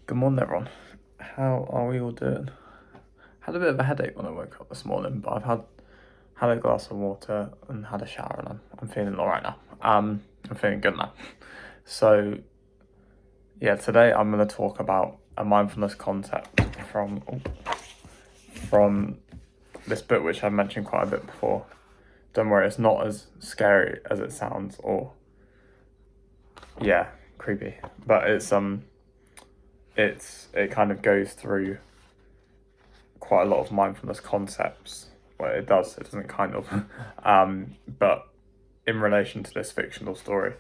Good morning, everyone. How are we all doing? Had a bit of a headache when I woke up this morning, but I've had a glass of water and had a shower, and I'm feeling all right now. I'm feeling good now. So yeah, today I'm going to talk about a mindfulness concept from this book, which I've mentioned quite a bit before. Don't worry, it's not as scary as it sounds, or creepy. But it kind of goes through quite a lot of mindfulness concepts. Well, it doesn't kind of, but in relation to this fictional story,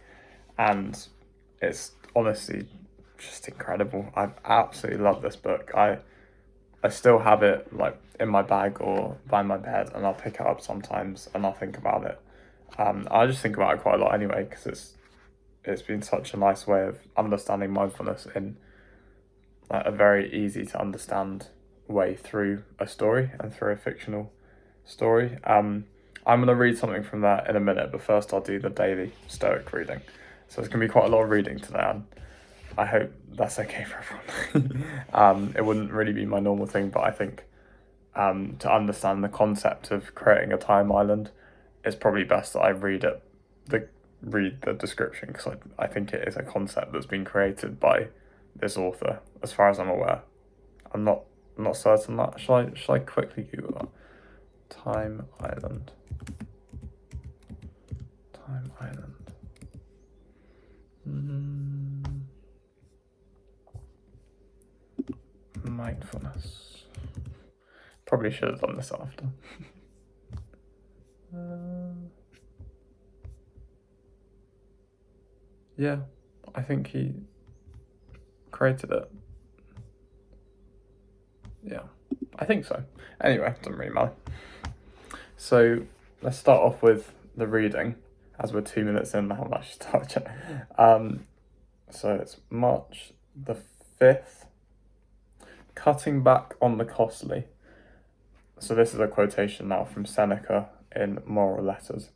and it's honestly just incredible. I absolutely love this book. I still have it like in my bag or by my bed, and I'll pick it up sometimes and I'll think about it. I just think about it quite a lot anyway, because it's been such a nice way of understanding mindfulness in like a very easy to understand way through a story and through a fictional story. I'm going to read something from that in a minute, but first I'll do the daily Stoic reading. So it's going to be quite a lot of reading today, and I hope that's okay for everyone. It wouldn't really be my normal thing, but I think to understand the concept of creating a time island, it's probably best that I read the description, because I think it is a concept that's been created by this author, as far as I'm aware. I'm not certain that. Shall I quickly Google that? Time Island. Time Island. Mindfulness. Probably should have done this after. Yeah, I think he created it. Yeah, I think so. Anyway, doesn't really matter. So let's start off with the reading, as we're 2 minutes in now. I should start it. So it's March the 5th. Cutting back on the costly. So this is a quotation now from Seneca in Moral Letters.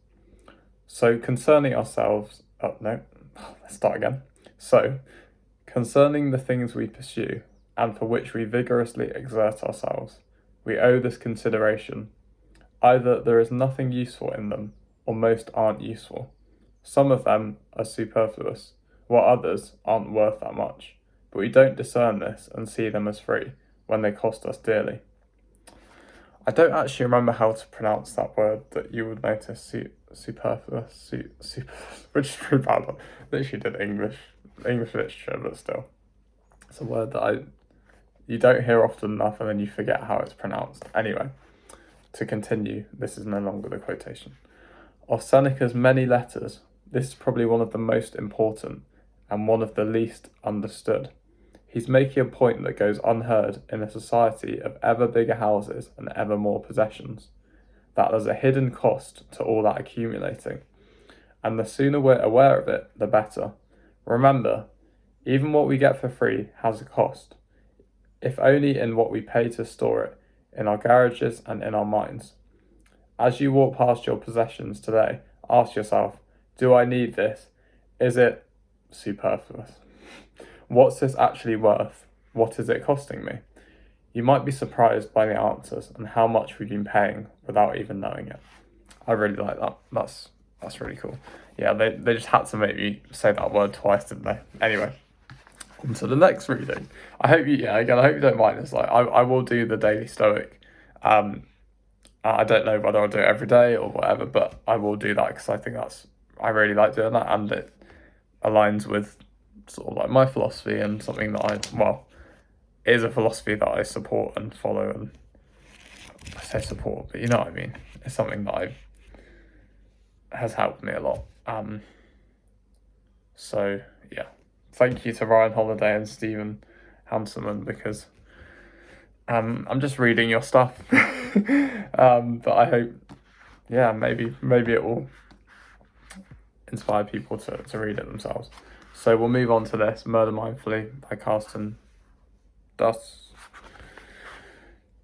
So concerning ourselves, let's start again. So, concerning the things we pursue, and for which we vigorously exert ourselves, we owe this consideration. Either there is nothing useful in them, or most aren't useful. Some of them are superfluous, while others aren't worth that much. But we don't discern this and see them as free, when they cost us dearly. I don't actually remember how to pronounce that word that you would notice, superfluous, which is pretty bad. I literally did English literature, but still. It's a word that you don't hear often enough, and then you forget how it's pronounced. Anyway, to continue, this is no longer the quotation. Of Seneca's many letters, this is probably one of the most important and one of the least understood. He's making a point that goes unheard in a society of ever bigger houses and ever more possessions, that there's a hidden cost to all that accumulating, and the sooner we're aware of it, the better. Remember, even what we get for free has a cost, if only in what we pay to store it, in our garages and in our minds. As you walk past your possessions today, ask yourself, do I need this? Is it superfluous? What's this actually worth? What is it costing me? You might be surprised by the answers and how much we've been paying without even knowing it. I really like that. That's really cool. Yeah, they just had to make me say that word twice, didn't they? Anyway, on to the next reading. I hope you don't mind. It's like I will do the daily Stoic. I don't know whether I'll do it every day or whatever, but I will do that because I think I really like doing that, and it aligns with sort of like my philosophy, and something that is a philosophy that I support and follow. And I say support, but you know what I mean. It's something that has helped me a lot. So yeah, thank you to Ryan Holiday and Stephen Hanselman, because I'm just reading your stuff. But I hope, maybe it will inspire people to read it themselves. So we'll move on to this, Murder Mindfully by Carsten Duss.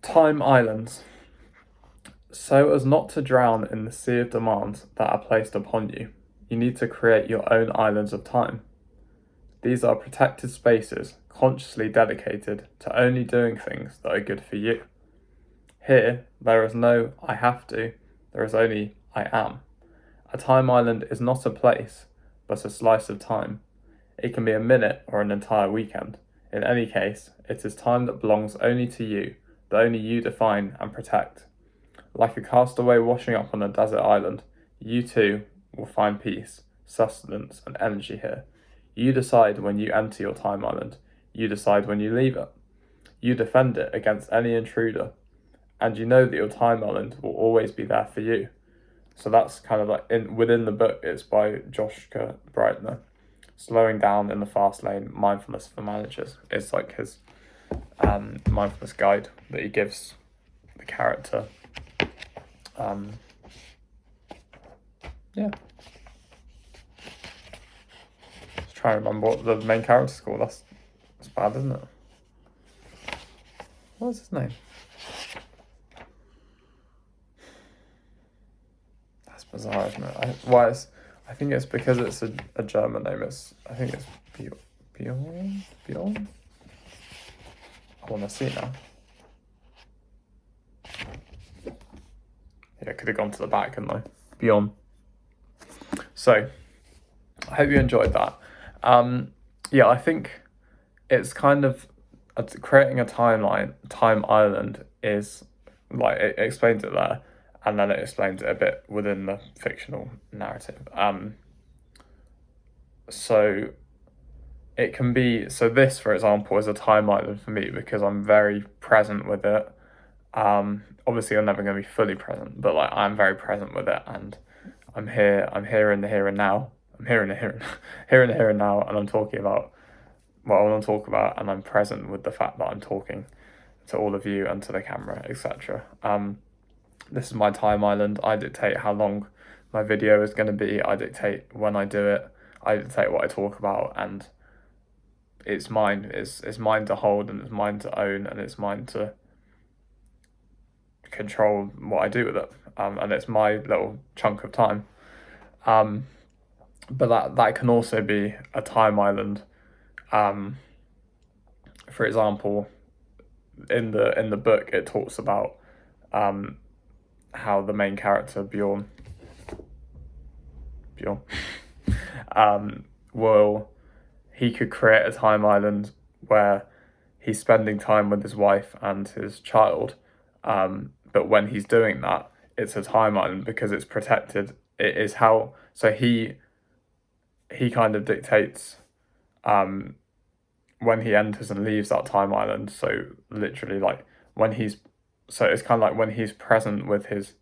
Time Islands. So as not to drown in the sea of demands that are placed upon you, you need to create your own islands of time. These are protected spaces, consciously dedicated to only doing things that are good for you. Here, there is no I have to, there is only I am. A time island is not a place, but a slice of time. It can be a minute or an entire weekend. In any case, it is time that belongs only to you, that only you define and protect. Like a castaway washing up on a desert island, you too will find peace, sustenance, and energy here. You decide when you enter your time island. You decide when you leave it. You defend it against any intruder. And you know that your time island will always be there for you. So that's kind of like within the book. It's by Joshua Breitner. Slowing Down in the Fast Lane, Mindfulness for Managers. It's like his mindfulness guide that he gives the character. Yeah. Just trying to remember what the main character's called. That's bad, isn't it? What's his name? That's bizarre, isn't it? I think it's because it's a German name. I think it's Bjorn? Bjorn? I want to see now. Yeah, could have gone to the back, couldn't I? Bjorn. So, I hope you enjoyed that. Yeah, I think it's kind of creating a time island is like it explains it there, and then it explains it a bit within the fictional narrative. So it can be, so this, for example, is a time island for me because I'm very present with it. Obviously I'm never going to be fully present, but like I'm very present with it, and I'm here in the here and now. I'm here in the here and now, and I'm talking about what I want to talk about, and I'm present with the fact that I'm talking to all of you and to the camera, etc. This is my time island. I dictate how long my video is going to be. I dictate when I do it. I dictate what I talk about, and it's mine. It's mine to hold, and it's mine to own, and it's mine to control what I do with it. And it's my little chunk of time. But that can also be a time island. For example, in the book, it talks about how the main character Bjorn he could create a time island where he's spending time with his wife and his child, but when he's doing that, it's a time island because it's protected. It is how, so he kind of dictates when he enters and leaves that time island. So literally, like so it's kind of like when he's present with his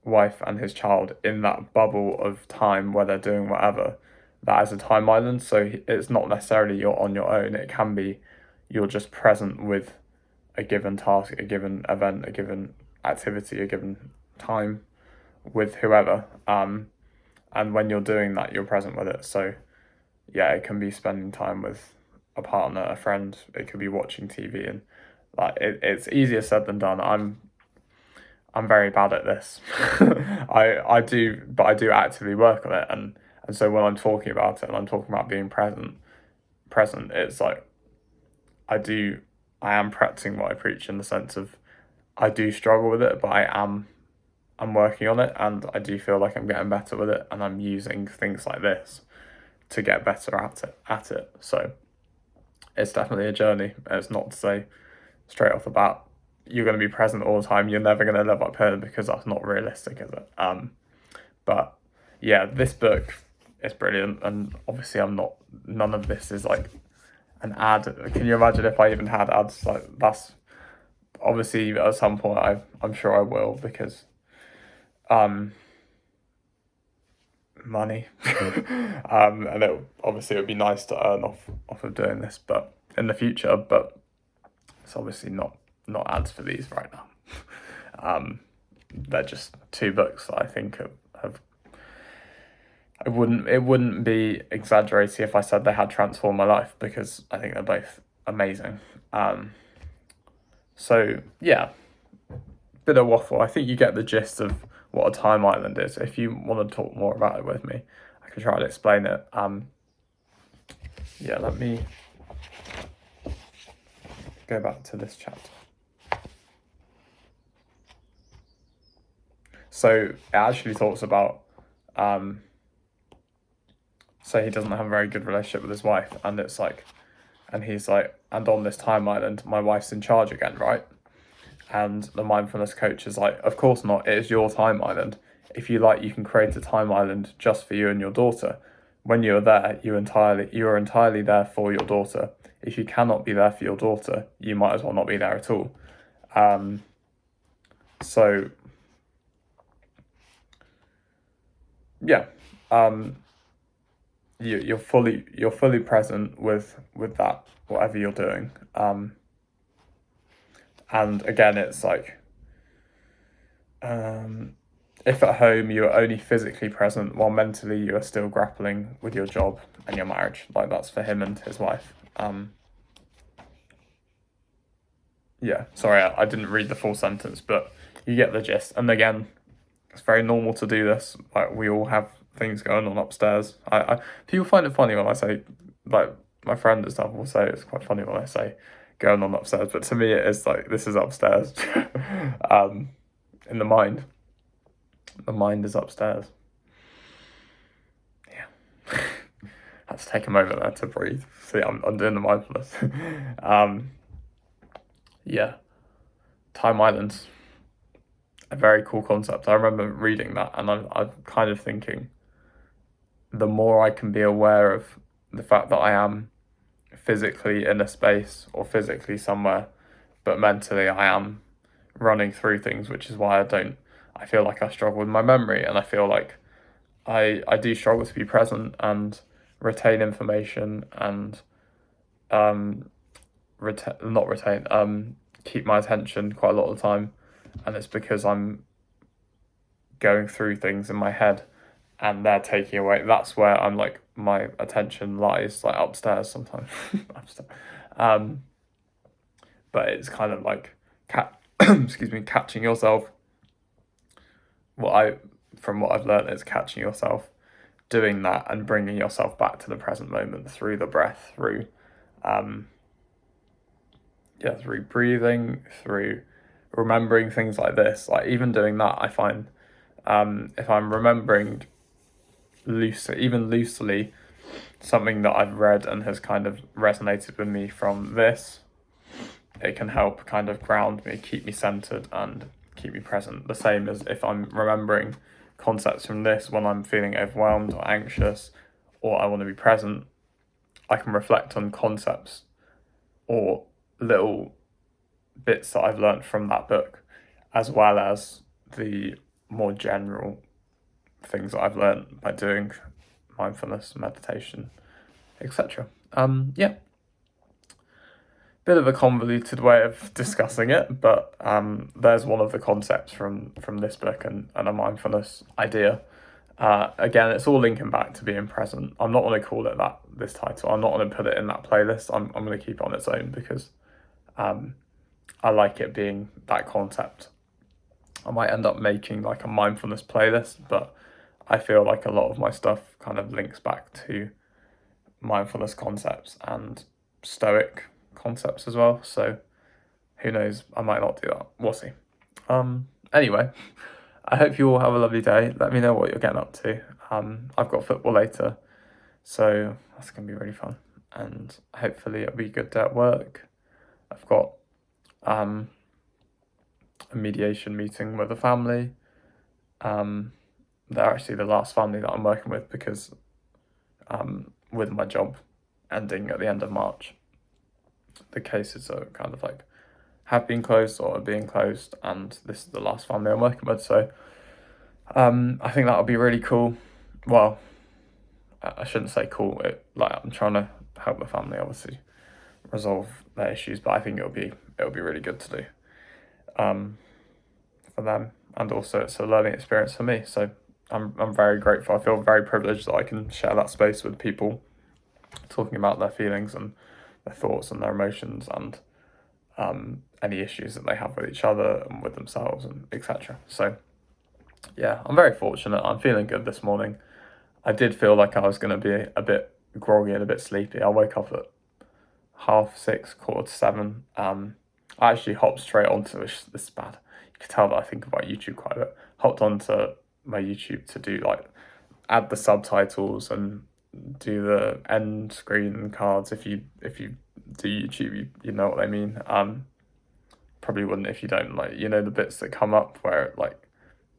wife and his child in that bubble of time where they're doing whatever, that is a time island. So it's not necessarily you're on your own. It can be you're just present with a given task, a given event, a given activity, a given time with whoever. And when you're doing that, you're present with it. So yeah, it can be spending time with a partner, a friend. It could be watching TV, and like it's easier said than done. I'm very bad at this. I do actively work on it, and so when I'm talking about it and I'm talking about being present, it's like I am practicing what I preach, in the sense of I do struggle with it, but I'm working on it, and I do feel like I'm getting better with it, and I'm using things like this to get better at it. So it's definitely a journey. It's not to say straight off the bat you're going to be present all the time. You're never going to live up here, because that's not realistic, is it? But yeah, this book is brilliant, and obviously none of this is like an ad. Can you imagine if I even had ads? Like, that's obviously at some point I'm sure I will, because money. And it would be nice to earn off of doing this, but in the future, but it's obviously not ads for these right now. They're just two books that I think have it wouldn't be exaggerating if I said they had transformed my life, because I think they're both amazing. So yeah, bit of waffle. I think you get the gist of what a time island is. If you want to talk more about it with me, I can try to explain it. yeah, let me go back to this chapter. So it actually talks about, so he doesn't have a very good relationship with his wife, and it's like, and he's like, and on this time island, my wife's in charge again, right? And the mindfulness coach is like, of course not, it is your time island. If you like, you can create a time island just for you and your daughter. When you're there, you are entirely there for your daughter. If you cannot be there for your daughter, you might as well not be there at all. So yeah, you're fully present with that, whatever you're doing. And again, it's like, if at home you are only physically present while mentally you are still grappling with your job and your marriage, like that's for him and his wife. Yeah, sorry, I didn't read the full sentence, but you get the gist. And again, it's very normal to do this. Like, we all have things going on upstairs. People find it funny when I say, like, my friend and stuff will say it's quite funny when I say going on upstairs, but to me it is like, this is upstairs. In the mind. The mind is upstairs. Yeah. Had to take a moment there to breathe. See, I'm doing the mindfulness. Yeah. Time islands. A very cool concept. I remember reading that, and I'm kind of thinking, the more I can be aware of the fact that I am physically in a space or physically somewhere, but mentally I am running through things, which is why I feel like I struggle with my memory, and I feel like I do struggle to be present and retain information and keep my attention quite a lot of the time, and it's because I'm going through things in my head and they're taking away. That's where I'm like, my attention lies, like upstairs sometimes. Upstairs. But it's kind of like catching yourself. From what I've learned, is catching yourself doing that and bringing yourself back to the present moment through the breath, through breathing, through remembering things like this. Like, even doing that, I find, if I'm remembering loosely something that I've read and has kind of resonated with me from this, it can help kind of ground me, keep me centered, and keep me present. The same as if I'm remembering concepts from this when I'm feeling overwhelmed or anxious, or I want to be present, I can reflect on concepts or little bits that I've learned from that book, as well as the more general things that I've learned by doing mindfulness, meditation, etc. Yeah. Bit of a convoluted way of discussing it, but there's one of the concepts from this book and a mindfulness idea. Again, it's all linking back to being present. I'm not going to call it this title. I'm not going to put it in that playlist. I'm going to keep it on its own because I like it being that concept. I might end up making like a mindfulness playlist, but I feel like a lot of my stuff kind of links back to mindfulness concepts and Stoic concepts as well. So who knows? I might not do that. We'll see. Anyway, I hope you all have a lovely day. Let me know what you're getting up to. I've got football later, so that's going to be really fun. And hopefully it'll be a good day at work. I've got a mediation meeting with a family. They're actually the last family that I'm working with because with my job ending at the end of March, the cases are kind of like have been closed or are being closed, and this is the last family I'm working with. So I think that'll be really cool. Well, I shouldn't say cool. I'm trying to help the family obviously resolve their issues, but I think it'll be really good to do for them, and also it's a learning experience for me. So I'm very grateful. I feel very privileged that I can share that space with people, talking about their feelings and their thoughts and their emotions and any issues that they have with each other and with themselves and etc. So yeah, I'm very fortunate. I'm feeling good this morning. I did feel like I was going to be a bit groggy and a bit sleepy. I woke up at 6:30, 7:15. I actually hopped straight onto this is bad. You can tell that I think about YouTube quite a bit. Hopped onto my YouTube to do like add the subtitles and do the end screen cards. If you do YouTube, you know what I mean. Probably wouldn't if you don't, like, you know, the bits that come up where like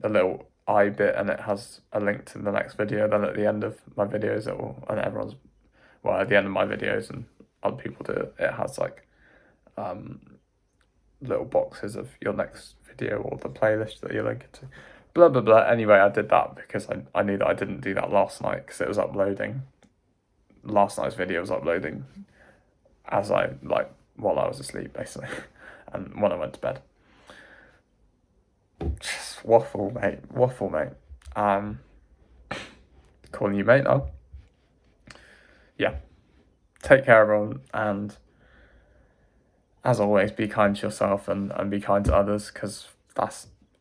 a little I bit and it has a link to the next video. Then at the end of my videos, it will, and everyone's, well, at the end of my videos and other people do it, it has like little boxes of your next video or the playlist that you're linking to. Blah blah blah. Anyway, I did that because I knew that I didn't do that last night because it was uploading. Last night's video was uploading as I like while I was asleep basically, and when I went to bed. Just waffle, mate. Waffle, mate. Calling you mate now. Yeah. Take care, everyone, and as always, be kind to yourself and be kind to others, because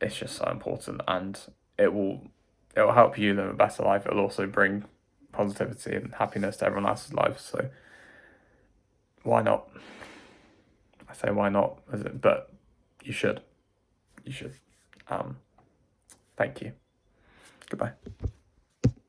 it's just so important, and it will help you live a better life. It'll also bring positivity and happiness to everyone else's life. So why not? I say why not, but you should. You should. Thank you. Goodbye.